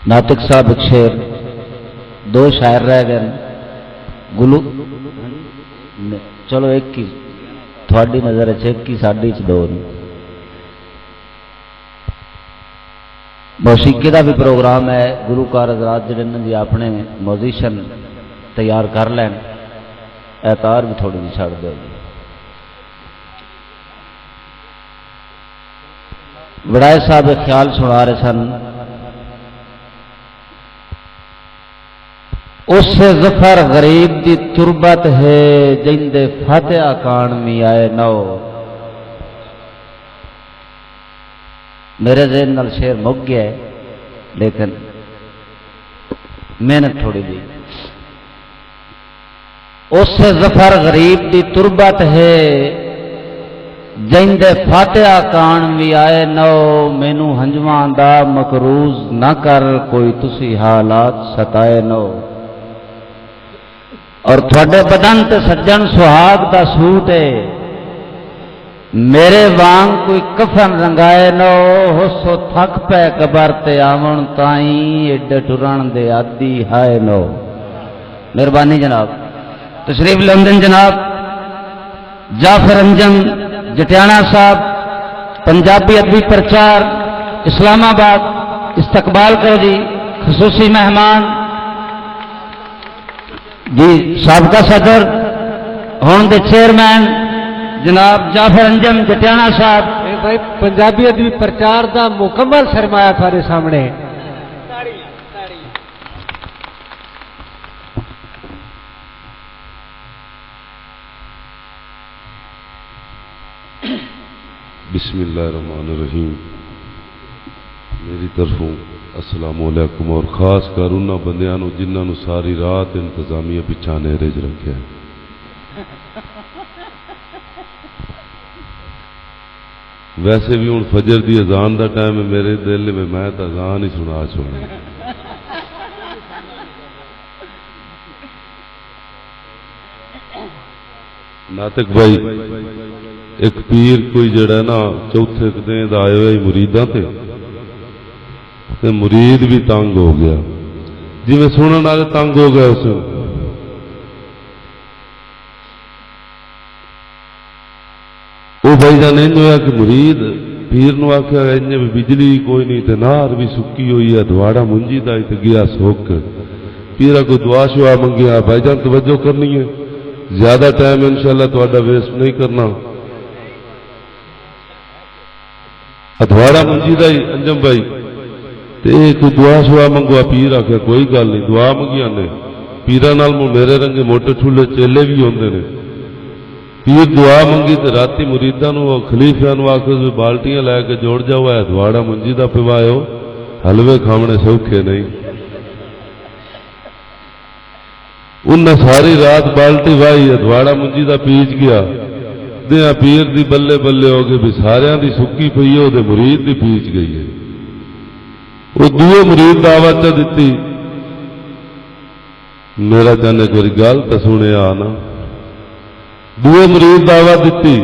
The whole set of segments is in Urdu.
ناطق صاحب ایک شعر دو شاعر رہ گئے گلو چلو ایک ہی تھوڑی نظر ایک ہی ساڈی دو موسیقی کا بھی پروگرام ہے گلوکار حضرات جڑے جی اپنے میوزیشن تیار کر لین اعتار بھی تھوڑی جی چھڑ دو وڑائے صاحب ایک خیال سنا رہے سن اس سے ظفر غریب دی تربت ہے جندے فاتحہ کان می آئے نو میرے ذہن نال شعر مک گیا ہے لیکن محنت تھوڑی دی اس سے ظفر غریب دی تربت ہے جندے فاتحہ کان می آئے نو مینو ہنجواں دا مکروز نہ کر کوئی تسی حالات ستائے نو اور تھوڑے بدن تے سجن سہاگ دا سوٹ ہے میرے وانگ کوئی کفن رنگائے نو ہوسو تھک پے قبر تے آون تائیں ایڈے ٹرن دے عادی ہائے نو مہربانی جناب تشریف لندن جناب جعفر انجم جٹیانہ صاحب پنجابی ادبی پرچار اسلام آباد استقبال کرو جی خصوصی مہمان جی سابقہ صدر ہون دے چیئرمین جناب جعفر انجم جٹیانہ صاحب بھائی پنجابی ادبی پرچار دا مکمل سرمایہ تھارے سامنے بسم اللہ الرحمن الرحیم میری طرفوں السلام علیکم اور خاص کر انہاں بندیاں نو جنہاں نو ساری رات انتظامیہ پچھا نیرے چ رکھیا ہے ویسے بھی ہوں فجر دی اذان دا ٹائم ہے میرے دل میں تو اذان ہی سنا چھوڑا ناطق بھائی ایک پیر کوئی جڑا نا چوتھے دن دا آئے ہوئے مریداں تے مرید بھی تنگ ہو گیا جی میں سننے والے تنگ ہو گیا اس وہ بھائی جان انج ہوا کہ مرید پیر نو آخیا انج بجلی کوئی نہیں تے نار بھی سکی ہوئی ہے دواڑا منجی دا تے گیا سوک پیرا کو دعا شعا منگیا بھائی جان توجہ کرنی ہے زیادہ ٹائم انشاءاللہ تہاڈا ویسٹ نہیں کرنا دواڑا منجی دا ہی انجم بھائی تے کوئی دعا شعا منگوا پیر آخیا کوئی گل نہیں دعا منگیا نے پیرا نال میرے رنگے موٹے ٹھولے چیلے بھی ہوندے نے پیر دعا منگی تے راتی مریداں نو خلیفیاں نو آکھے بالٹیاں لے کے جوڑ جاؤ ہے دواڑا منجی دا پیوایو حلوے کھاونے سوکھے نہیں انہاں ساری رات بالٹی وائی دواڑا منجی دا پیچ گیا دیا پیر دی بلے بلے ہو گئے بھی ساریاں دی سکی پئی ہے دے مرید دی پیچ گئی ہے وہ دوے مرید دعوت دیتی میرا چاہنے کوئی گل تو سنے آنا دوے مرید دعوت دیتی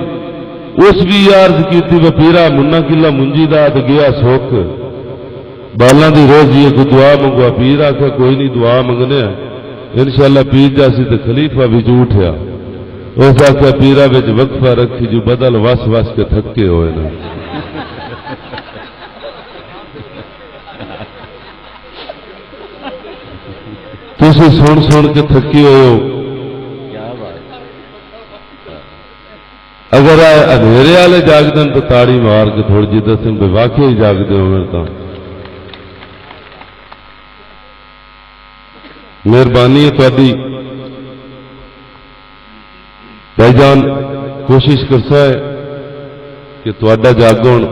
اس بھی عرض کیتی وہ پیرا منا کلا منجی دا تے گیا سوکھ بالاں دی روزی ہے کوئی دعا منگوا پیر آکھیا کوئی نہیں دعا منگنے انشاءاللہ پیر جاسی تے خلیفہ بھی جھوٹیا اس آخیا پیرا بچ وقفہ رکھی جو بدل وس وس کے تھکے ہوئے نا تسی سن سن کے تھکی ہوئے ہو اگر اندھیرے والے جاگ دن تو تاڑی مار کے تھوڑی جی دسن بے واقعی جاگتے ہو تو مہربانی ہے تاری بھائی جان کوشش کرسا ہے کہ تھوڑا جاگن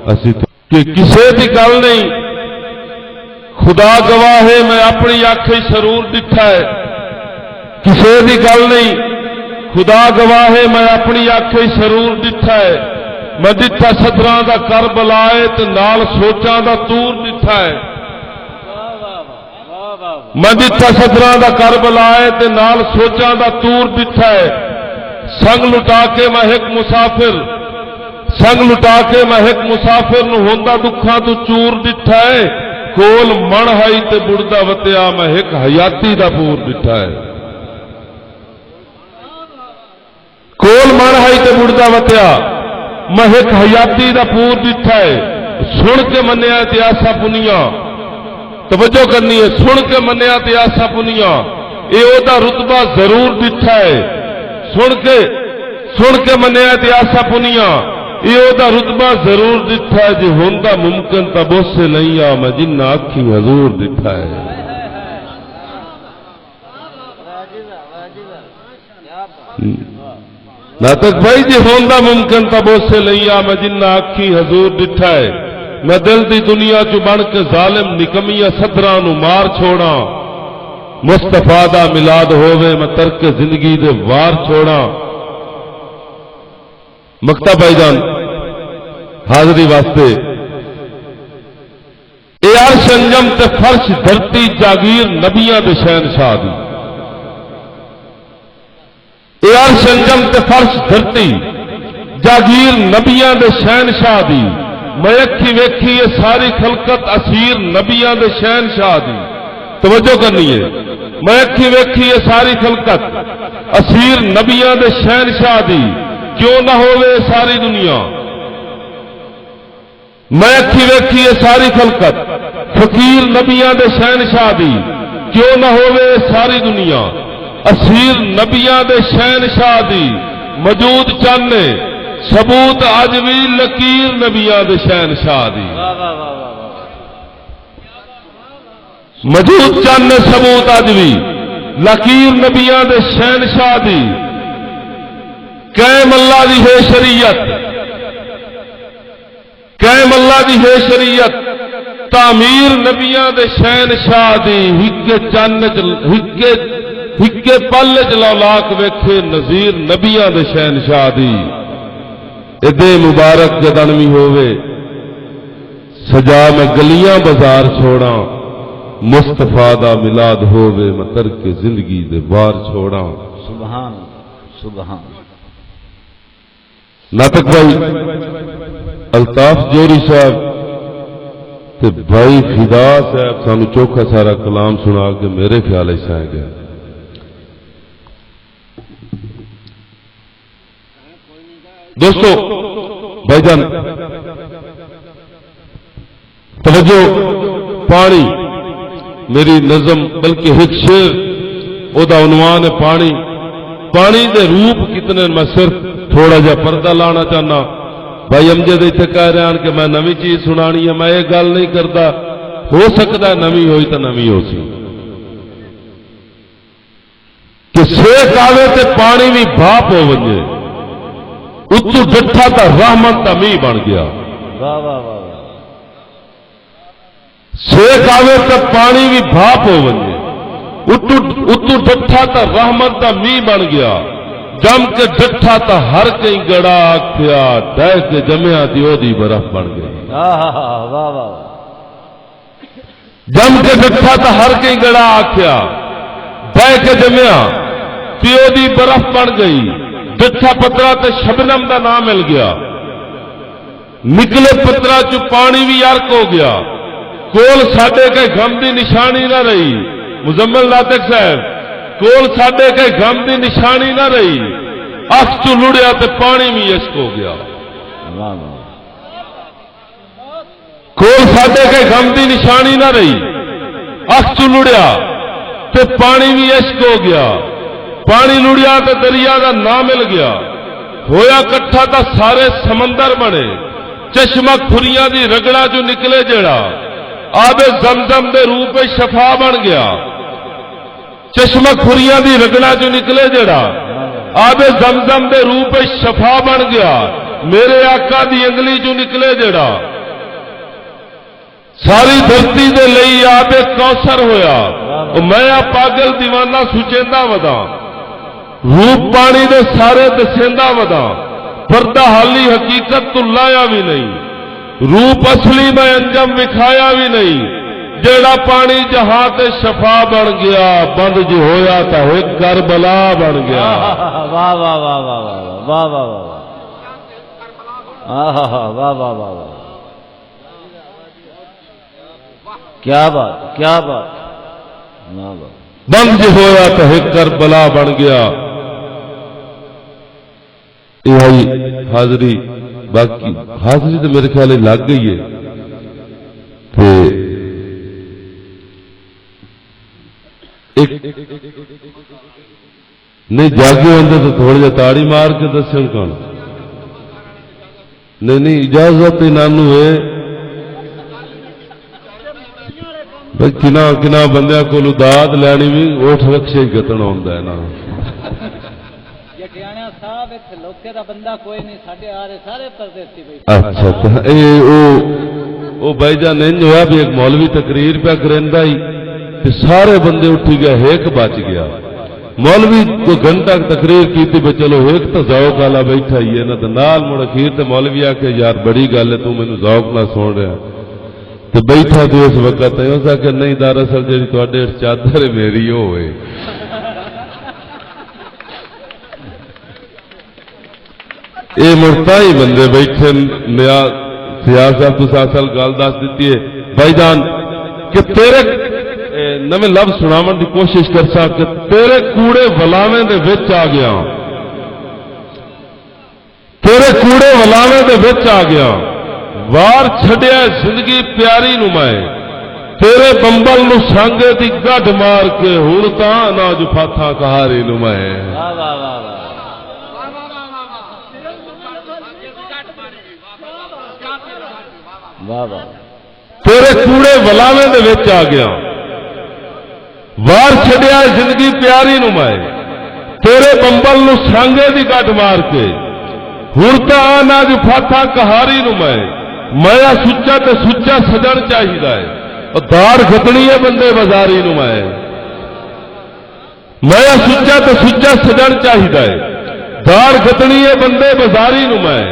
اسی کہ کسی بھی گل نہیں خدا گواہ ہے میں اپنی آنکھیں ضرور ڈٹھا ہے کسی بھی گل نہیں خدا گواہ ہے میں اپنی آنکھیں ضرور ڈٹھا ہے میں ڈٹھا صدراں دا کربلا ہے تے نال سوچاں دا تور ڈٹھا ہے میں ڈٹھا سدراں دا کربلا ہے تے نال سوچاں دا تور ڈٹھا ہے سنگ لٹا کے میں ایک مسافر سنگ لٹا کے میں ایک مسافر نو ہوندا دکھاں تو چور ڈٹھا ہے کول من ہائی تے بڑدا وتیا میں ایک حیاتی دا پور ڈٹھا ہے کول من ہائی تے بڑدا وتیا میں ایک حیاتی دا پور ڈٹھا ہے سن کے منیا تے آسا پنیا توجہ کرنی ہے سن کے منیا تے آسا پنیا اے او دا رتبہ ضرور ڈٹھا ہے سن کے منیا تے آسا پنیا اے او دا رتبہ ضرور ڈٹھا ہے جے ہوندا ممکن تا بہت سے نہیں آ میں جنہ آکھی حضور ڈٹھا ہے ناطق بھائی جے ہوندا ممکن تا بہت سے نہیں آ میں جنہ آکھی حضور ڈٹھا ہے میں دل دی دنیا چ بن کے ظالم نکمیاں صدراں نو مار چھوڑاں مصطفیٰ دا میلاد ہووے میں ترک زندگی دے وار چھوڑاں مکتا بھائی جان حاضری واسطے اے عرش انجم تے فرش دھرتی جاگیر نبیاں دے شہنشاہ دی اے عرش انجم تے فرش دھرتی جاگیر نبیاں دے شہنشاہ دی میں اکھی ویکھی یہ ساری خلقت اسیر نبیاں دے شہنشاہ دی توجہ کرنی ہے میں اکھی ویکھی یہ ساری خلقت اسیر نبیاں دے شہنشاہ دی کیوں نہ ہوئے ساری دنیا میں اکھی ویکھی یہ ساری خلقت فقیر نبیاں دے شہنشاہ دی کیوں نہ ہوئے ساری دنیا اسیر نبیاں دے شہنشاہ دی موجود چانے ثبوت اج بھی لکیر نبیاں دے شہنشاہ دی موجود چانے ثبوت اج بھی لکیر نبیاں دے شہنشاہ دی قائم اللہ دی ہے شریعت قائم اللہ دی ہے شریعت تعمیر نبیاں دے شہنشاہ دی ہکے چن ہکے پل چ لولاک ویکھے نظیر نبیاں دے شہنشاہ دی ادے مبارک جدنوی ہووے سجا میں گلیاں بازار چھوڑاں مصطفیٰ دا میلاد ہووے میں ترک زندگی دے بار چھوڑاں سبحان سبحان ناطق بھائی الطاف جوری صاحب تے بھائی فدا صاحب سانو چوکھا سارا کلام سنا کے میرے خیال سے آئے گئے دوستو بھائی جان توجہ پانی میری نظم بلکہ ایک شعر او دا عنوان ہے پانی دے روپ کتنے میں صرف تھوڑا جا پردہ لانا چاہنا بھائی امجد اتنے کہہ رہے ہیں کہ میں نوی چیز سنانی ہے میں یہ گل نہیں کرتا ہو سکتا ہے نوی ہوئی تو نوی ہو سی کہ سیک آوے تے پانی بھی بھاپ ہو وجے اتو ڈٹھا تا رحمت تا می بن گیا سیک آوے تے پانی بھی بھاپ ہو وجے اتو ڈٹھا تا رحمت تا می بن گیا جم کے ڈٹھا تا ہر کئی گڑا آکھیا ڈہ کے جمیا دیو دی برف بن گئی جم کے ڈٹھا تا ہر کئی گڑا آکھیا ڈہ کے جمیا دیو دی برف بن گئی ڈٹھا پترا تے شبنم دا نام مل گیا نکلے پترا چ پانی بھی یارک ہو گیا کول ساڈے کے غم دی نشانی نہ رہی مزمل ناطق صاحب کول ساڈے کے غم دی نشانی نہ رہی اخ چ لڑیا تے پانی بھی اشک ہو گیا کول ساڈے کے غم دی نشانی نہ رہی اخ چ لڑیا تے پانی بھی اشک ہو گیا پانی لڑیا تے دریا دا نام مل گیا ہویا کٹھا تا سارے سمندر بنے چشمہ کھریاں دی رگڑا جو نکلے جڑا آب زمزم دے روپ شفا بن گیا چشمہ کھریاں دی رگڑا جو نکلے جڑا آب زمزم دے روپ شفا بن گیا میرے آقا دی انگلی جو نکلے جڑا ساری دھرتی دے لئی آب کوثر ہویا میں پاگل دیوانہ سچیندہ ودا روپ پانی دے سارے دسیندہ ودا پردہ حالی حقیقت تو لایا بھی نہیں روپ اصلی میں انجم وکھایا بھی نہیں جڑا پانی جہاں تے شفا بن گیا بند جو ہویا تا ایک کربلا بن گیا واہ واہ واہ واہ واہ واہ واہ واہ واہ واہ واہ واہ کیا بات کیا بات بند جو ہویا تا ایک کربلا بن گیا یہ حاضری باقی حاضری تو میرے خیال لگ گئی ہے نہیں جاگے ہوتے تو تھوڑی جہا تاڑی مار کے دسن کون نہیں اجازت نانو ہے بھائی کنا بندیاں کو داد لینی بھی اوٹ رکشے ہی گتنا ہوتا ہے نا اچھا بھائی جان نہیں ہوا بھی ایک مولوی تقریر پہ کریندا ہی سارے بندے اٹھی گیا ایک بچ گیا مولوی کو گھنٹہ تقریر کی تھی بھائی چلو ایک تو ذوق والا بیٹھا ہی ہے نا تو نال مڑ اخیر تے مولوی آ کے یار بڑی گل ہے تو مینوں ذوق نہ سن رہا تو بیٹھا تو اس وقت ہے اس کہ نہیں دراصل جی تھوڑے چادر میری ہوئے یہ مڑتا ہی بندے بیٹھے نیا سیاست صاحب تو اصل گل دس دیتی ہے بھائی جان کہ تیرے نویں لفظ سناون کی کوشش کر سا کہ تیرے کوڑے ولاویں دے وچ آ گیا تیرے کوڑے ولاویں دے وچ آ گیا وار چھڈیا زندگی پیاری نمائے تیرے بمبل نو سانگے دی گڈ مار کے ہن تاں نا جو فاتھا کہاری نمائے تیرے کوڑے ولاویں دے وچ آ گیا وار چھڈیا زندگی پیاری نمائے تیرے بمبل نو سانگے دی گڈ مار کے ہن تاں نا جو فاتھا کہاری نمائے مایا سچا تے سچا سجن چاہیے اور داڑ گھٹنی ہے بندے بازاری نمائے مایا سچا تے سچا سجن چاہیے داڑ گھٹنی ہے بندے بازاری نمائے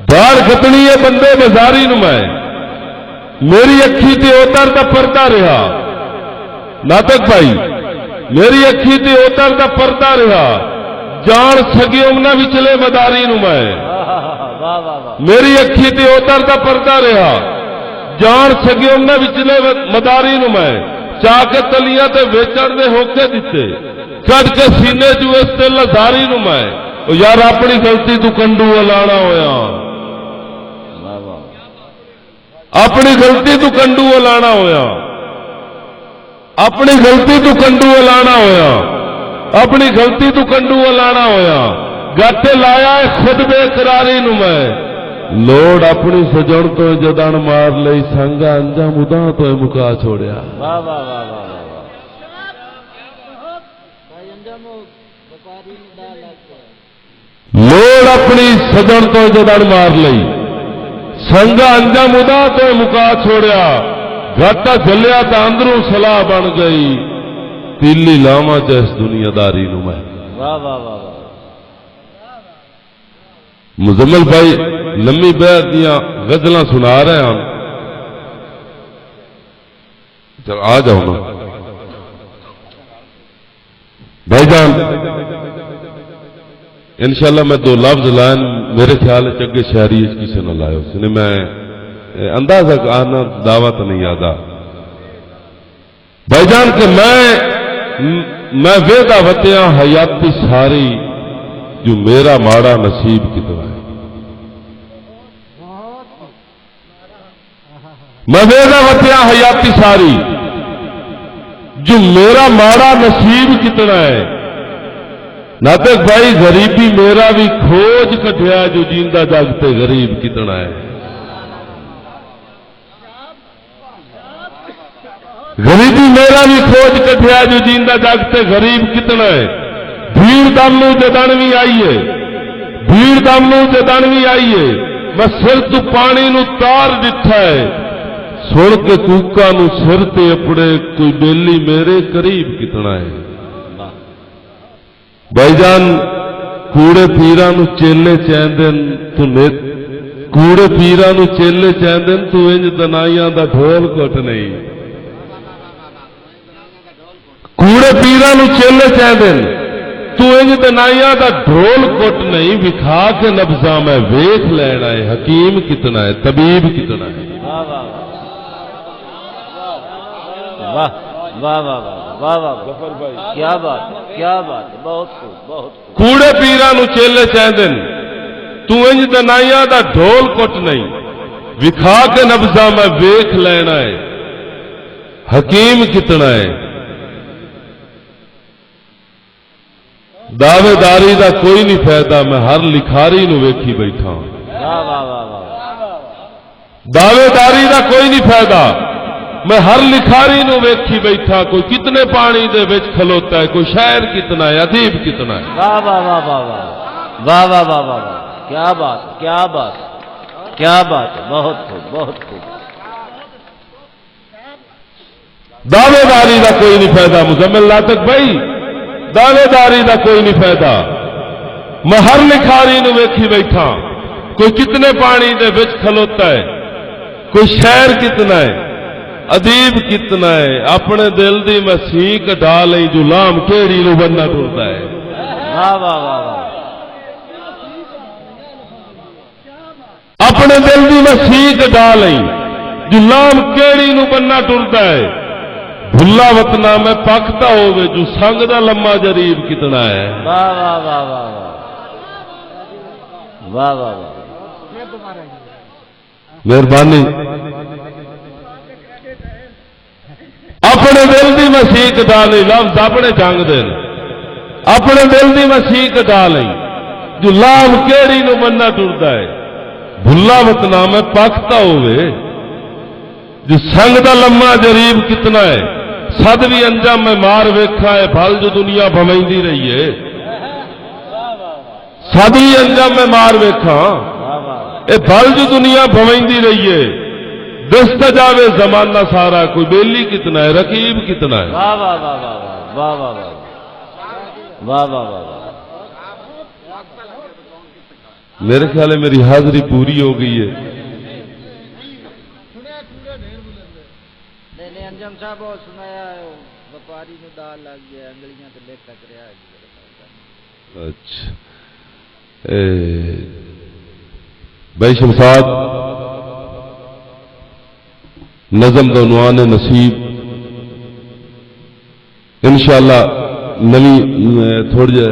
داڑ گھٹنی ہے بندے بازاری نمائے میری اکھی تے اوتر دا پردہ رہا ناطق بھائی میری اکھی تے اوتر دا پردہ رہا جان سگے امنا وچلے مداری نمائے میری اکھی تے اوتر دا پردہ رہا جان سگے امنا وچلے مداری نمائے چاہ کے تلیاں تے ویچن دے ہوکے دیتے کٹ کے سینے جو اس تے لزاری نمائے یار اپنی غلطی تو کنڈو الانا ہویا اپنی غلطی تو کنڈو الانا ہویا اپنی غلطی تو کنڈو الانا ہویا اپنی غلطی تو کنڈو الانا ہویا گاٹے لایا ہے خود بے قراری نمائے لوڑ اپنی سجن تو جدان مار لئی سنگا انجام ادا تو مکا چھوڑیا لوڑ اپنی سجن تو جدان مار لئی سنگا انجام ادا تو مکا چھوڑیا گھاٹا جلیا تو اندروں سلاح بن گئی تیلی لاما جیس دنیا داری نمائے مزمل بھائی لمبی بیعت دیا غزلاں سنا رہے ہیں چل آ جاؤ نا بھائی جان انشاءاللہ میں دو لفظ لائن میرے خیال ہے چگے شہری اس کسی نہ لائے اس نے میں اندازہ آنا دعویٰ تو نہیں یادا بھائی جان کہ میں وہ دعوتیاں حیاتی ساری جو میرا ماڑا نصیب کی طرح ہے میں وہ دعوتیاں حیاتی ساری جو میرا ماڑا نصیب کتنا ہے ناطق بھائی غریبی میرا بھی کھوج کٹیا جو جیندہ جاگتے غریب کتنا ہے غریبی میرا بھی کھوج کٹیا جو جیندہ جاگتے غریب کتنا ہے بھیڑ دامنو جدانوی آئیے بھیڑ دامنو جدانوی آئیے میں سر تو پانی نو تار ڈٹھا ہے سن کے کوکا نو سر تے اپڑے کوئی بیلی میرے قریب کتنا ہے بھائی جان کوڑے پیرا نو چیلے چیندن کوڑے پیراں نو چیلے چاہندے نے تو انج دنائیاں دا ڈھول کٹ نہیں کوڑے پیراں نو چیلے چاہندے نے تو انج دنائیاں دا ڈھول کٹ نہیں وکھا کے نبضاں میں ویکھ لینا ہے حکیم کتنا ہے طبیب کتنا ہے واہ واہ واہ واہ واہ ظفر بھائی کیا بات بہت خوب بہت خوب کوڑے پیراں نو چیلے چاہندے نے تو انج دنائیاں دا ڈھول کٹ نہیں وکھا کے نبضاں میں ویکھ لینا ہے حکیم کتنا ہے دعوے داری دا کوئی نہیں فائدہ میں ہر لکھاری نو ویکھی بیٹھا ہوں دعوے داری دا کوئی نہیں فائدہ میں ہر لکھاری نو ویکھی بیٹھا کوئی کتنے پانی دے وچ کھلوتا ہے کوئی شاعر کتنا ہے ادیب کتنا ہے واہ واہ واہ واہ واہ واہ واہ واہ کیا بات کیا بات کیا بات ہے بہت خوب بہت خوب دعوے داری دا کوئی نہیں فائدہ مزمل ناطق بھائی دعوے داری دا کوئی نہیں فائدہ میں ہر لکھاری نو ویکھی بیٹھا کوئی کتنے پانی دے وچ کھلوتا ہے کوئی شاعر کتنا ہے ادیب کتنا ہے اپنے دل دی میں سینک ڈال لئی جو لام کیڑی نو بننا ٹرتا ہے واہ واہ واہ واہ اپنے دل دی میں سینک ڈال لئی جو لام کیڑی نو بننا ٹرتا ہے بھلا وطنا میں پکتا ہوئے جو سنگ دا لما جریب کتنا ہے واہ واہ واہ واہ واہ واہ واہ مہربانی اپنے دل دی مسیح ڈالی لفظ اپنے جنگ دے اپنے دل دی مسیح ڈالی جو لام کیڑی نو مننا ٹرتا ہے بھلا وطنا میں پکتا ہوئے جو سنگ دا لما جریب کتنا ہے سد بھی انجم میں مار ویکھا ہے پھل جو دنیا بھویندی رہی ہے سد بھی انجم میں مار ویکھا اے پھل جو دنیا بھویندی رہی ہے دست جاوے زمانہ سارا کوئی بیلی کتنا ہے رقیب کتنا ہے واہ واہ واہ واہ واہ واہ واہ واہ واہ میرے خیال ہے میری حاضری پوری ہو گئی ہے انجم صاحب سنایا وپاری نو دال لگ گیا انگلیاں تے لکھ تک رہا اچھا بھائی شمساد نظم کا عنوان نصیب انشاءاللہ نوی تھوڑے جے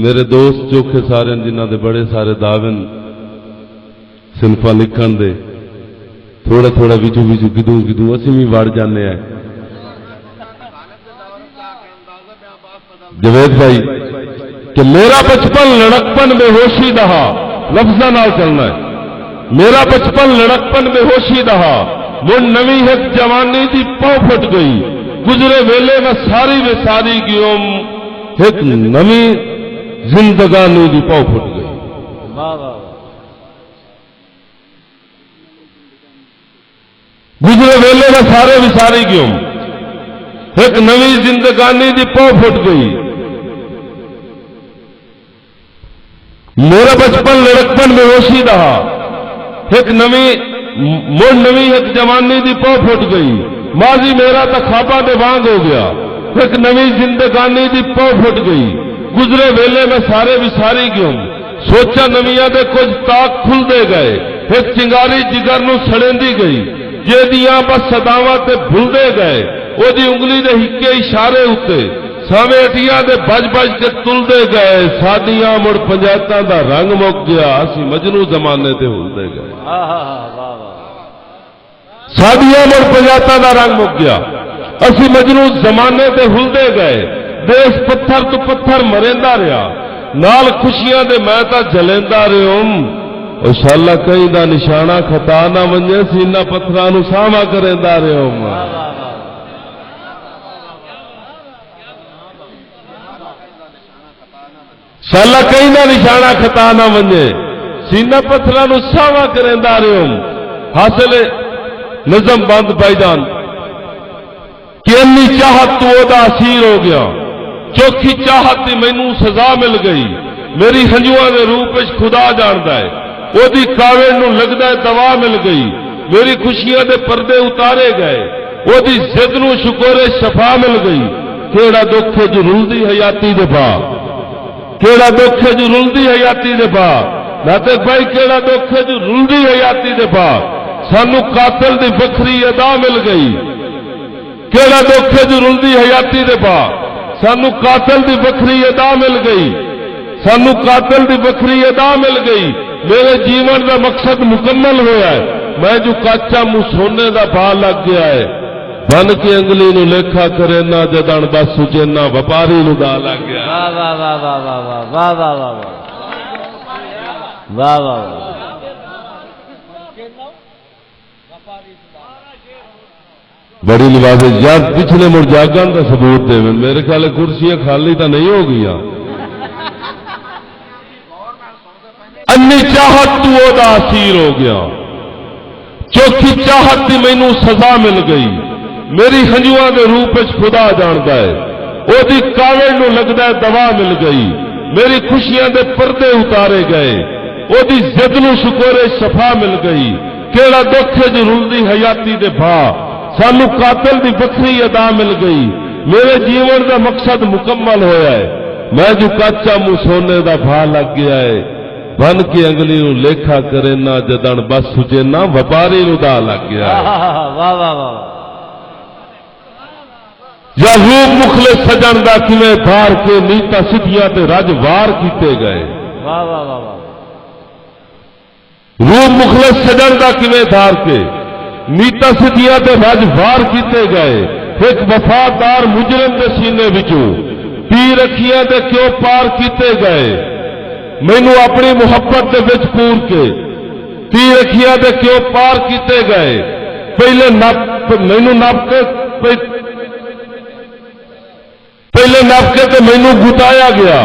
میرے دوست چوکھے سارے جنہ دے بڑے سارے داون صنفا لکھن دے تھوڑا تھوڑا ویچو ویچو گدوں گدوں اسی بھی وڑ جانے ہیں جوید بھائی کہ میرا بچپن لڑکپن بے ہوشی دہا لفظہ نال چلنا ہے میرا بچپن لڑکپن بے ہوشی دہا من نوی ایک جوانی دی پاؤ پھٹ گئی گزرے ویلے میں ساری بے ساری گیوم ایک نوی زندگانی دی پاؤ پھٹ گئی گزرے ویلے میں سارے بھی ساری گیوم ایک نوی زندگانی دی پاؤ پھٹ گئی میرا بچپن لڑکپن بے ہوشی دہا ایک نوی مڑ نوی ایک جوانی دی پاؤ پھٹ گئی ماضی میرا تو خواباں دے وانگ ہو گیا ایک نوی زندگانی دی پاؤ پھٹ گئی گزرے ویلے میں سارے بھی ساری گیوں سوچا نویاں دے کچھ تاک کھل دے گئے ایک چنگاری جگر نو سڑیندی گئی جے دیاں بس صداواں تے بھل دے گئے او دی انگلی دے ہکے اشارے ہوتے سامے اٹیاں دے بج بج کے تل دے گئے سادیاں مڑ پنجایتاں دا رنگ مک گیا اسی مجنو زمانے تے ہل دے گئے سادیاں مڑ پنجایتاں دا رنگ مک گیا اسی مجنو زمانے تے ہل دے گئے دیس پتھر تو پتھر مریندا رہیا نال خوشیاں دے میں تا جلیندا رہیوم او شالا کہیں دا نشانہ خطا نہ ونجے سینہ پتھراں نو ساما کریندا رہیوم شالا کہیں دا نشانہ خطا نہ ونجے سینہ پتھراں نو ساما کریندا رہیوم حاصل نظم بند بھائی جان کہ انی چاہت تو دا اسیر ہو گیا چوکھی چاہت دی مینوں سزا مل گئی میری ہنجواں دے روپ وچ خدا جاندا ہے وہ دی کاوڑ نو لگدا ہے دوا مل گئی، میری خوشیاں دے پردے اتارے گئے، وہ دی ضد نو شکورے شفا مل گئی، کیڑا دکھ جو رلدی حیاتی دے پا، کیڑا دکھ جو رلدی حیاتی دے پا، ناطق بھائی کیڑا دکھ جو رلدی حیاتی دے پا، سانو قاتل دی وکھری ادا مل گئی، کیڑا دکھ جو رلدی حیاتی دے پا، سانو قاتل دی وکھری ادا مل گئی، سانو قاتل دی وکھری ادا مل گئی، میرے جیون دا مقصد مکمل ہویا ہے، میں جو کچا منہ سونے دا بھا لگ گیا ہے، بن کے انگلی نو لیکھا کرے نہ جدن بس سچینا وپاری نو دا لگ گیا ہے۔ واہ واہ واہ واہ واہ واہ واہ واہ واہ واہ واہ واہ، بڑی نوازش یار پچھلے مڑ جاگن کا ثبوت دے، میرے خیال کرسیاں خالی تو نہیں ہو گئی، انی چاہت تو او دا اسیر ہو گیا، چوکھی چاہت دی مینوں سزا مل گئی، میری ہنجواں دے روپ وچ خدا جاندا ہے، او دی کاوڑ نو لگدا ہے دوا مل گئی، میری خوشیاں دے پردے اتارے گئے، او دی ضد نو شکورے شفا مل گئی، کیڑا دکھ جو رلدی حیاتی دے بھا، سانو قاتل دی وکھری ادا مل گئی، میرے جیون دا مقصد مکمل ہویا ہے، میں جو کچا منہ سونے دا بھا لگ گیا ہے، بن کے انگلی نو لیکھا کرے نہ جدن بس سچے نہ وپاری نو دا لگ گیا ہے۔ واہ واہ واہ، یا روپ مخلص سجن دا کیویں دھار کے نیتا سدھیاں تے رج وار کیتے گئے، واہ واہ واہ واہ، روپ مخلص سجن دا کیویں دھار کے نیتا سدھیاں تے رج وار کیتے گئے، ایک وفادار مجرم دے سینے وچوں تیر اکھیاں تے کیوں پار کیتے گئے، مینوں اپنی محبت دے وچ پور کے تیر اکھیاں تے کیوں پار کیتے گئے، پہلے مینوں نپ کے پہلے نپ کے تے مینوں گتایا گیا،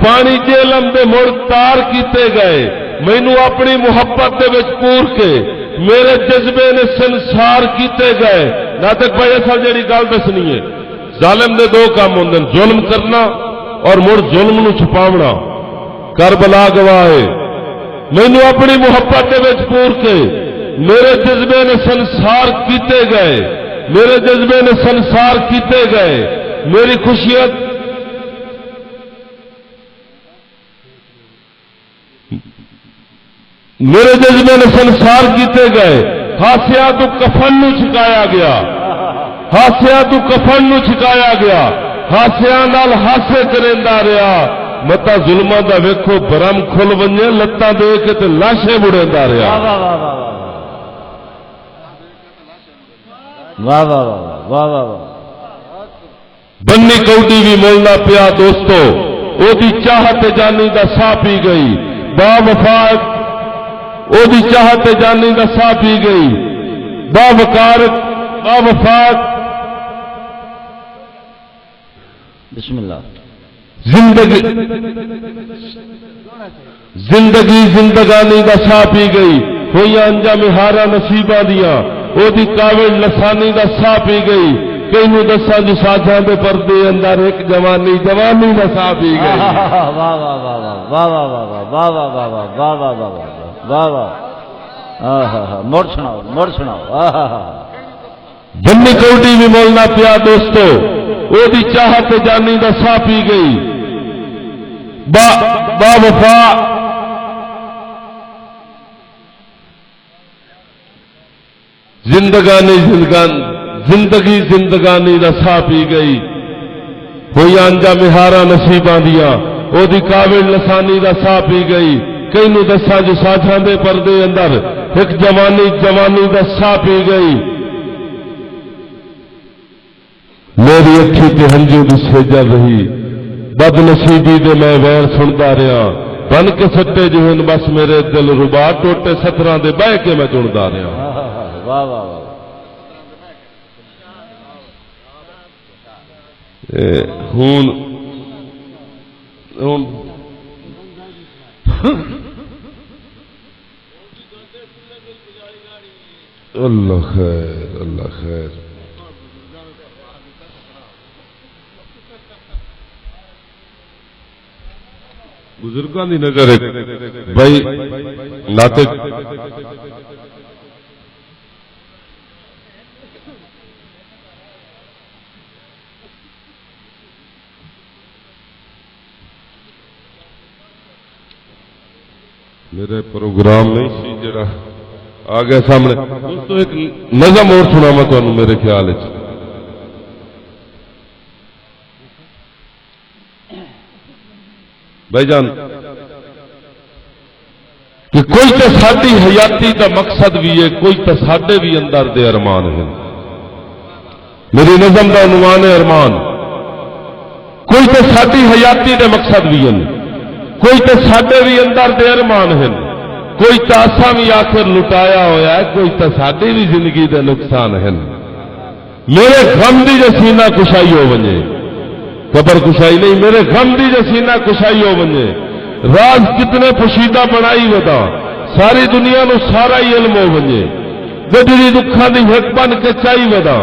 پانی جہلم دے مڑ تار کیتے گئے، مینوں اپنی محبت دے وچ پور کے میرے جذبے نے سنسار کیتے گئے۔ ناطق بھائی اصل جڑی گل دسنی ہے، ظالم دے دو کام ہوندے ہیں، ظلم کرنا اور مڑ ظلم نو چھپاونا، کربلا گواہ ہے، مینوں اپنی محبت دے وچ پور کے میرے جذبے نے سنسار کیتے گئے، میرے جذبے نے سنسار کیتے گئے، میری خوشیاں میرے جذبے نے سنسار کیتے گئے، ہاسیا تو کفن نو چھکایا گیا، ہاسیا تو کفن نو چھکایا گیا، ہاسیا نال ہاسے کریندا رہا، متا ظلماں دا ویکھو برم کھل ونجے لتاں دے کے تے لاشیں بڑیندا رہا۔ واہ واہ واہ واہ واہ واہ واہ واہ، بنی کوڈی بھی مولنا پیا دوستو، او دی چاہت جانی دا سا پی گئی، با وفا او دی چاہت جانی دا سا پی گئی، با وقارت با وفات بسم اللہ، زندگی زندگانی دا سا پی گئی، ہوئی انجام ہارا نصیباں دیاں، او دی کاوڑ لسانی دا سا پی گئی، کئی دساں جو ساجاں دے پردے اندر ایک جوانی جوانی دا سا پی گئی۔ واہ واہ واہ واہ واہ واہ واہ واہ واہ واہ واہ واہ واہ واہ واہ واہ، مڑ سناؤ مڑ سناؤ، بنی کوٹی بھی مولنا پیا دوستو، او دی چاہت جانی دا سا پی گئی، با وفا زندگی زندگانی دا سا پی گئی، ہوئی انجام ہارا نصیباں دیاں، او دی کاوڑ لسانی دا سا پی گئی، کئی نو دساں جو ساجاں دے پردے اندر ایک جوانی جوانی دا سا پی گئی، میری اکھی تے ہنجو دی سیجا رہی، بد نصیبی دے میں ویر سندا رہا، بن کے سٹے جو ہن بس میرے دل ربا، ٹوٹے ستراں دے بہ کے میں چندا رہا۔ واہ واہ واہ، ہون اللہ خیر اللہ خیر، بزرگاں دی نظر بھائی ناطق میرے پروگرام نہیں سی جڑا آ گیا سامنے دوستو ایک نظم اور سنا میں تمہیں میرے خیال بھائی جان کہ کوئی تو ساری حیاتی دا مقصد بھی ہے کوئی تو ساڈے بھی اندر دے ارمان ہیں میری نظم دا عنوان ہے ارمان کوئی تو ساری حیاتی دے مقصد بھی ہیں کوئی تو ساڈے بھی اندر دے ارمان ہیں کوئی تو اساں بھی آخر لٹایا ہوا ہے کوئی تو ساڈی بھی زندگی دے نقصان ہیں میرے غم دی جو سینہ کشائی ہو ونجے قبر کشائی نہیں میرے غم دی جو سینہ کشائی ہو ونجے راز کتنے پوشیدہ بنائی ودا ساری دنیا نو سارا ہی علم ہو ونجے گجری دکھاں دی ہک بن کے چائی ودا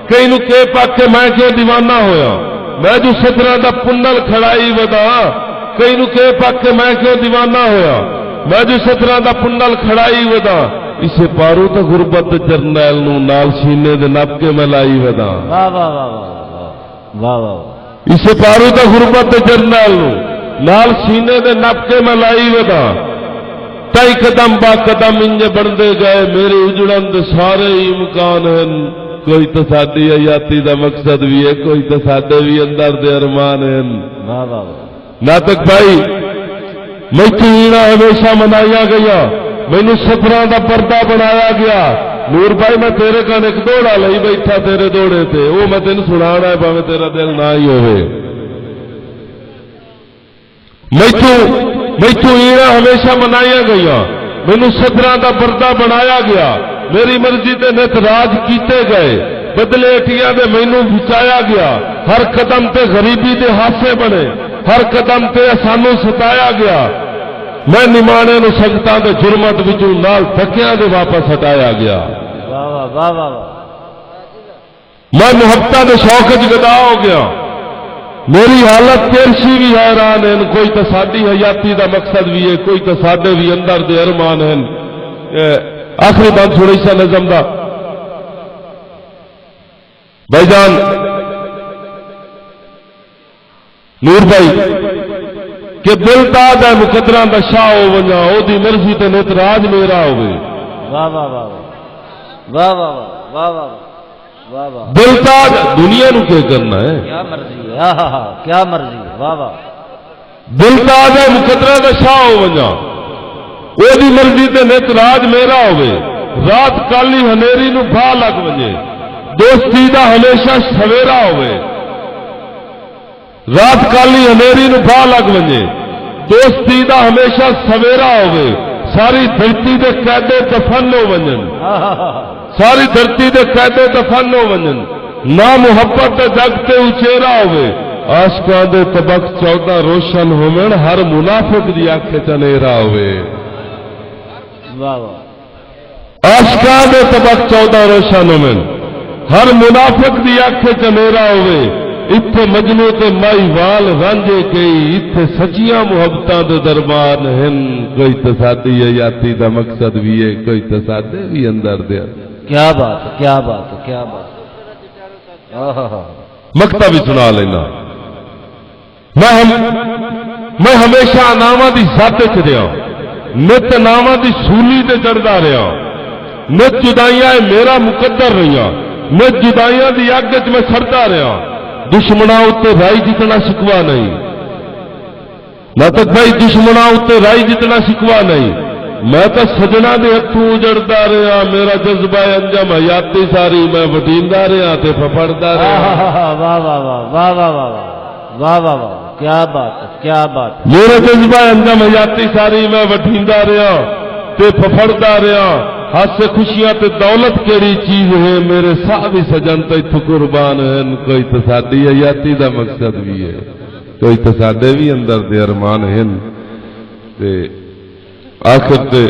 کئی نو کہ پاک کے میں کیوں دیوانہ ہویا میں جو سترہ دا پنڈل کھڑائی ودا کئی نو کہ پاک کے میں کیوں دیوانہ ہویا میں جو سترہ دا پنڈل کھڑائی ودا اسے پارو تو غربت جرنیل نو نال سینے دے نپ کے ملائی ودا واہ واہ واہ واہ واہ واہ اسے پارو تو غربت جرنیل نو نال سینے دے نپ کے ملائی ودا تائی قدم با قدم انجے بڑھتے گئے میرے اجڑن دے سارے امکان ہیں کوئی تو ساڈی حیاتی دا مقصد بھی ہے کوئی تو ساڈے بھی اندر دے ارمان ہیں واہ واہ ناطق بھائی میتھوں اینا ہمیشہ منایا گیا مینوں سفراں دا پردہ بنایا گیا نور بھائی میں تیرے کن ایک دوڑا لئی بیٹھا تیرے دوڑے تے وہ میں تینوں سنانا ہے بھاویں تیرا دل نہ ہی ہوئے میتھوں اینا ہمیشہ منایا گیا مینوں سفراں دا پردہ بنایا گیا میری مرضی تے نت راج کیتے گئے بدلے اٹیاں دے مینوں بچایا گیا ہر قدم تے غریبی دے ہاسے بنے ہر قدم تے سانوں ستایا گیا میں نمانے نو سجداں دے جرمت وچوں نال تھکیاں دے واپس ہٹایا گیا واہ واہ واہ واہ میں محبتاں دے شوق وچ گدا ہو گیا میری حالت تیرشی بھی حیران ہے کوئی تو ساڈی حیاتی دا مقصد بھی ہے کوئی تو ساڈے بھی اندر دے ارمان ہیں آخری بات تھوڑی سا نظم دا بھائی جان نور بھائی کہ دل تاج ہے مقدراں دا شاہ ہو ونجا او دی مرضی تے نت راج میرا ہوے واہ واہ واہ واہ واہ واہ واہ واہ واہ دل تاج دنیا نو کیا کرنا ہے کیا مرضی ہے کیا مرضی ہے واہ واہ دل تاج ہے مقدراں دا شاہ ہو ونجا او دی مرضی تے نت راج میرا ہوے رات کالی ہنیری نو بھا لگ ونجے دوستی دا ہمیشہ سویرا ہوے رات کالی ہنیری نو بھا لگ ونجے دوستی دا ہمیشہ سویرا ہوے ساری دھرتی دے قیدے دفن ہو ونجن ساری دھرتی دے قیدے دفن ہو ونجن نہ محبت دے جگ تے اچیرا ہوے عاشقاں دے طبق 14 روشن ہوون ہر منافق دی اکھ تے اندھیرا ہوے واہ واہ عاشقاں دے طبق 14 روشن ہوون ہر منافق دی اکھ تے اندھیرا ہوے اتھے مجنو تے مائی وال رانجے کئی اتھے سچیاں محبتاں دے دربار ہیں کوئی تو ساڈی حیاتی دا مقصد بھی ہے کوئی تو ساڈے بھی اندر دے کیا بات ہے کیا بات ہے کیا بات ہے مکتا بھی سنا لینا میں ہمیشہ ناواں دی ذات وچ رہیا نت ناواں دی سولی تے چڑھدا رہیا نت جدائیاں میرا مقدر رہیا نت جدائیاں دی اگ وچ میں سڑدا رہیا دشمناں اتے رائی جتنا شکوا نہیں ناطق بھائی دشمناں اتے رائی جتنا شکوا نہیں میں تو سجنا دے ہتھوں اجڑدا رہا میرا جذبہ انجم حیاتی ساری میں وٹیندا رہا تے پھپڑدا رہا واہ واہ واہ واہ واہ واہ واہ واہ کیا بات ہے کیا بات ہے میرا جذبہ انجم حیاتی ساری میں وٹیندا رہا تے پھپڑدا رہا ہاتھ سے خوشیاں تے دولت کیڑی چیز ہے میرے صاحب سجن تے اتھ قربان ہیں کوئی تو ساڈی حیاتی دا مقصد بھی ہے کوئی تو ساڈے بھی اندر دے ارمان ہیں تے آخر تے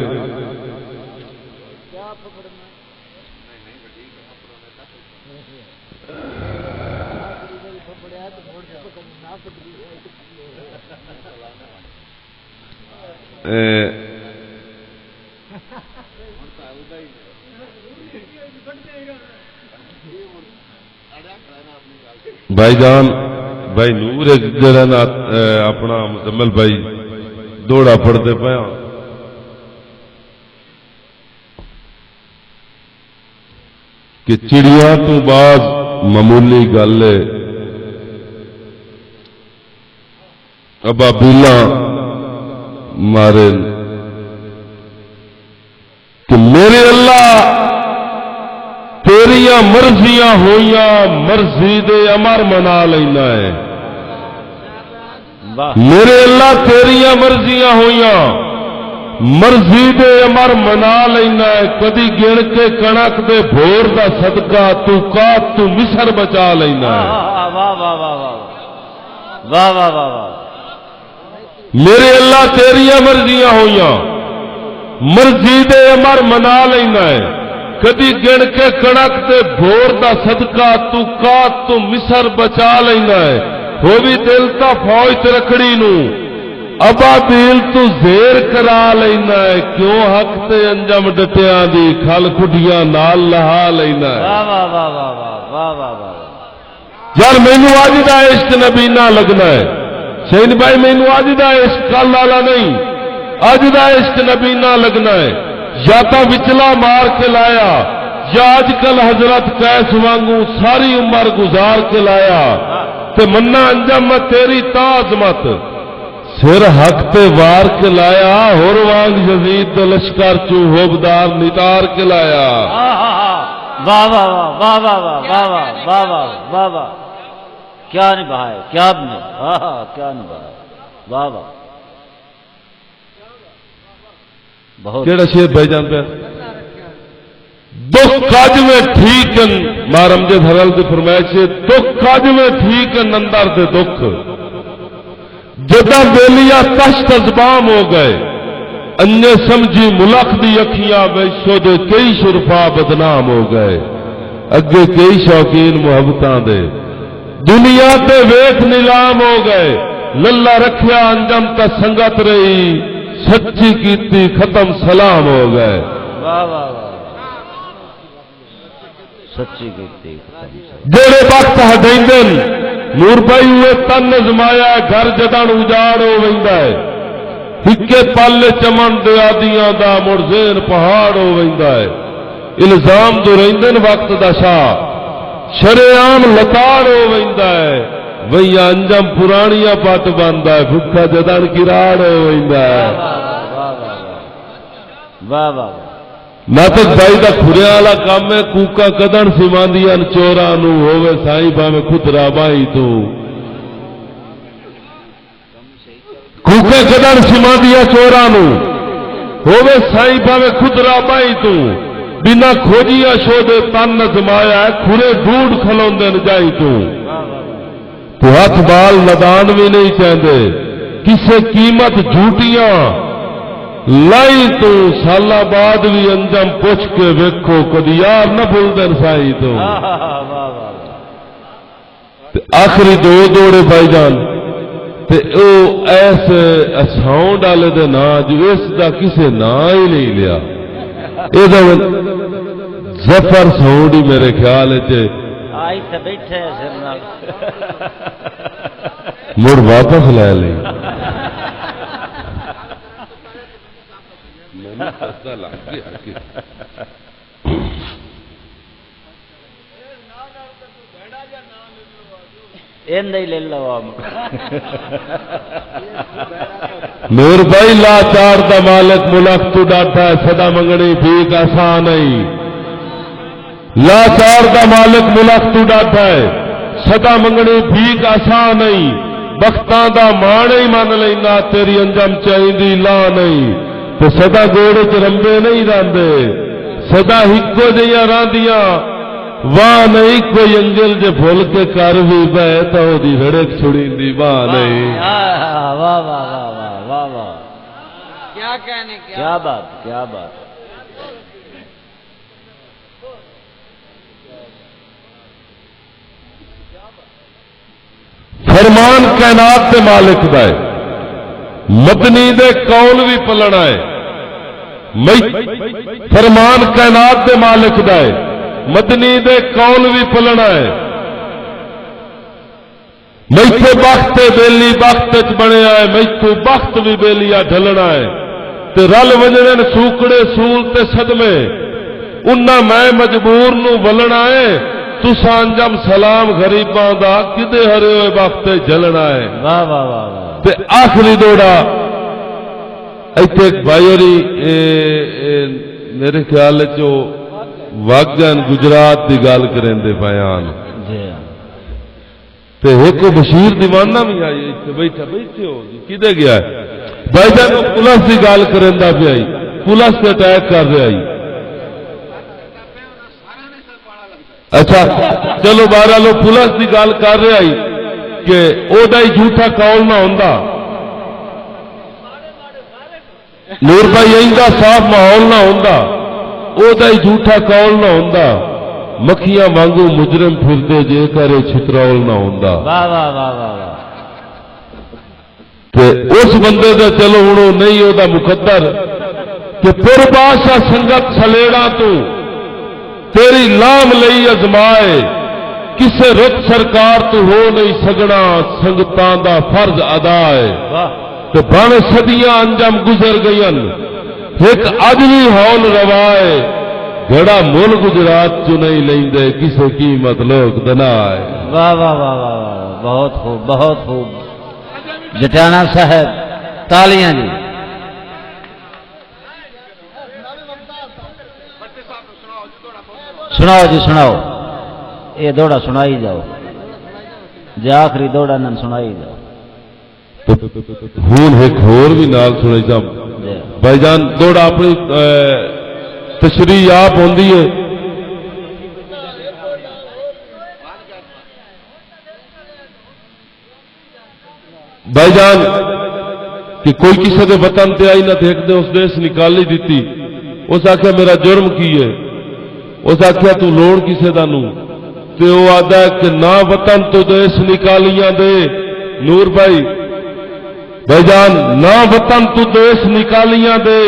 بھائی جان بھائی نور جڑا نا اپنا مزمل بھائی دوڑا پڑھتے پیا کہ چڑیاں تو باز معمولی گل ہے ابابیلاں مارے کہ میرے اللہ تیریاں مرضیاں ہوئیاں مرضی دے امر منا لینا ہے میرے اللہ تیریاں مرضیاں ہوئیاں مرضی دے امر منا لینا ہے کدی گن کے کنک دے بھور دا صدقہ تو مصر بچا لینا ہے میرے اللہ تیریاں مرضیاں ہوئیاں مرضی دے امر منا لینا ہے کدی گن کے کنک دے بھور دا صدقہ تو مصر بچا لینا ہے ہو بھی دل تا فوج تے رکھڑی نو ابابیل تو زیر کرا لینا ہے کیوں حق تے انجم ڈٹیاں دی کھل کھڈیاں نال لہا لینا ہے یار مینوں اج دا عشق نبی نہ لگنا ہے شہید بھائی مینوں اج دا عشق کل والا نہیں اج دا عشق نبی نہ لگنا ہے یا تو وچلا مار کے لایا یا اج کل حضرت کیس وانگوں ساری عمر گزار کے لایا تے منا انجم تیری تا عظمت سر حق تے وار کے لایا ہور وانگ یزید دے لشکر چوں ہوبدار نتار کے لایا واہ واہ واہ واہ واہ واہ واہ واہ واہ واہ کیا نبھائے کیا کیا نبھائے واہ واہ بہت کیڑا شیر بھائی جان پہ دکھ کاج میں ٹھیک مارم جے دھرل دی فرمائش ہے دکھ کاج میں ٹھیک اندر دے دکھ جدا بیلیا تشت ازبام ہو گئے انجے سمجھی ملک دی اکھیاں ویسو دے کئی شرفا بدنام ہو گئے اگے کئی شوقین محبتاں دے دنیا تے ویکھ نیلام ہو گئے للہ رکھیا انجم تا سنگت رہی سچی کیتی ختم سلام ہو گئے واہ واہ واہ سچی کیتی جڑے وقت ہٹیندن نور بھائی ہوئے تن نظمایا گھر جدن اجاڑ ہو ویندا ہے ہکے پل چمن دیا دیاں دا مڑ ذہن پہاڑ ہو ویندا ہے الزام دو رہندن وقت دا شاہ شریعام لتاڑ ہو ویندا ہے وہی انجم پرانیاں پٹ بندا ہے بھکھا جدن کراڑ ہو ویندا ہے واہ واہ ناطق بھائی دا کھڑیا والا کام ہے کوکا کدن سماندیاں چوراں نو ہووے سائیں بھاویں خطرا بائی تو کوکا کدن سماندیاں چوراں نو ہووے سائیں بھاویں خطرا بائی تو بنا کھوجیاں شو دے تن نظمایا کھرے ڈھونڈ کھلوندے جائی تو ہاتھ بال ندان بھی نہیں چاہتے کسے قیمت جھوٹیاں لائی تو سالہ بعد بھی انجم پوچھ کے ویکھو کدی یار نہ بھول دین سائی تو آخری دو دوڑے بھائی جان تے او ایسے ساؤنڈ والے دے نا جو اس دا کسے نا ہی نہیں لیا اے دا ظفر ساؤنڈ ہی میرے خیال ہے آئی تے بیٹھے سر نال مڑ واپس لے لیں نور بھائی لاچار دا مالک ملک تو ڈاٹا ہے سدا منگنی بھیک آسان نہیں لاچار دا مالک ملک تو ڈاٹا ہے سدا منگنی بھیک آسان نہیں بختاں دا مان ہی من لینا تیری انجم چاہیدی لا نہیں تو سدا گوڑے چ رمبے نہیں راندے سدا ہکو جیاں راندیاں واہ نہیں کوئی انجل جے بھول کے کر بھی بے تو دی ہڑک چھڑی دی واہ نہیں واہ واہ واہ واہ واہ کیا کہنے کیا بات کیا بات فرمان کائنات دے مالک دا ہے مدنی دے قول بھی پلنا ہے فرمان کائنات دے مالک دا ہے مدنی دے قول بھی پلنا ہے میتھے بخت بیلی بخت چ بنیا ہے میتھو بخت بھی بیلیا ڈھلنا ہے تے رل وجنے سوکڑے سول تے صدمے انہاں میں مجبور نو ولنا ہے تساں انجم سلام غریباں دا کدے ہرے ہوئے وقت جلنا ہے واہ واہ واہ واہ تے آخری دوڑا ایتھے ایک بھائی ہوری میرے خیال چو واگن گجرات دی گل کریں دے بیان جی تے ایک بشیر دیوانہ بھی آئی ایتھے بیٹھا بیٹھے ہو جی کدے گیا ہے بھائی جان پولیس دی گل کریں دا بھی آئی پولیس تے اٹیک کر رہے آئی اچھا چلو بارہ لو پولیس کی گل کر رہا ہی کہ او دا ہی جھوٹا قول نہ ہوندا نور بھائی ایندا صاف ماحول نہ ہوندا او دا ہی جھوٹا قول نہ ہوندا مکھیاں وانگو مجرم پھردے جے کرے چھترول نہ ہوندا واہ واہ واہ واہ واہ تے اس بندے دا چلو ہن او نہیں او دا مقدر کہ پر بادشاہ سنگت سلیڑا تو تیری لام لئی ازمائے کسے رت سرکار تو ہو نہیں سگنا سنگتاں دا فرض ادا ہے تو بن صدیاں انجم گزر گئین ایک اج بھی ہون روائے گڑا مل گجرات چ نہیں لیندے کسے قیمت لوگ دنا ہے واہ واہ واہ واہ واہ بہت خوب بہت خوب جٹیانہ صاحب تالیاں جی سناؤ جی سناؤ یہ دوڑا سنائی جاؤ جی آخری دوڑا نن سنائی جاؤ ہون ایک ہور بھی نال سنے جا بھائی جان دوڑا اپنی تشریح آپ ہوندی ہے بھائی جان کہ کوئی کسی کے وطن تے آئی نہ دیکھ دے اس دیس نکالی دیتی اس آخیا میرا جرم کی ہے اس آخیا تو لوڑ کسے دا نو تے وہ آدھا ہے کہ نہ وطن تو دیس نکالیاں دے نور بھائی جان نہ وطن تو دیس نکالیاں دے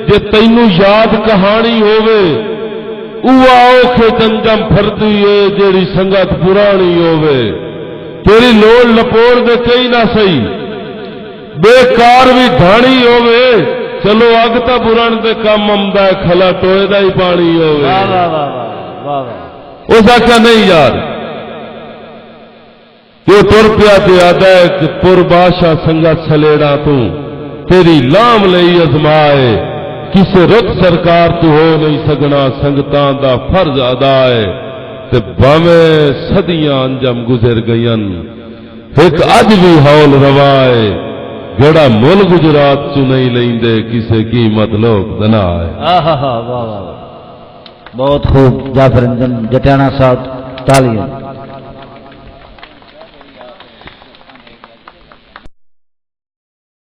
جے تینو یاد کہانی ہووے اوہ اوکھے جنجم پھردی ہے جیڑی سنگت پرانی ہووے تیری لوڑ لپوڑ دے کئی نہ سہی بیکار بھی ڈھانی ہووے چلو اگ تا برن دے کم آمدا ہے کھلا ٹوئے دا ہی پانی ہووے اس آخیا نہیں یار یہ تر پیا تے آدا ہے کہ پر بادشاہ سنگت سلیڑا تو تیری لام لئی ازمائے کسے رت سرکار تو ہو نہیں سگنا سنگتاں دا فرض ادا ہے تے باویں صدیاں انجم گزر گئین ایک اج بھی ہول روائے گڑا مل گجرات چ نہیں لیندے کسے قیمت لوگ دنا ہے بہت خوب جعفر جٹیانہ صاحب تالیاں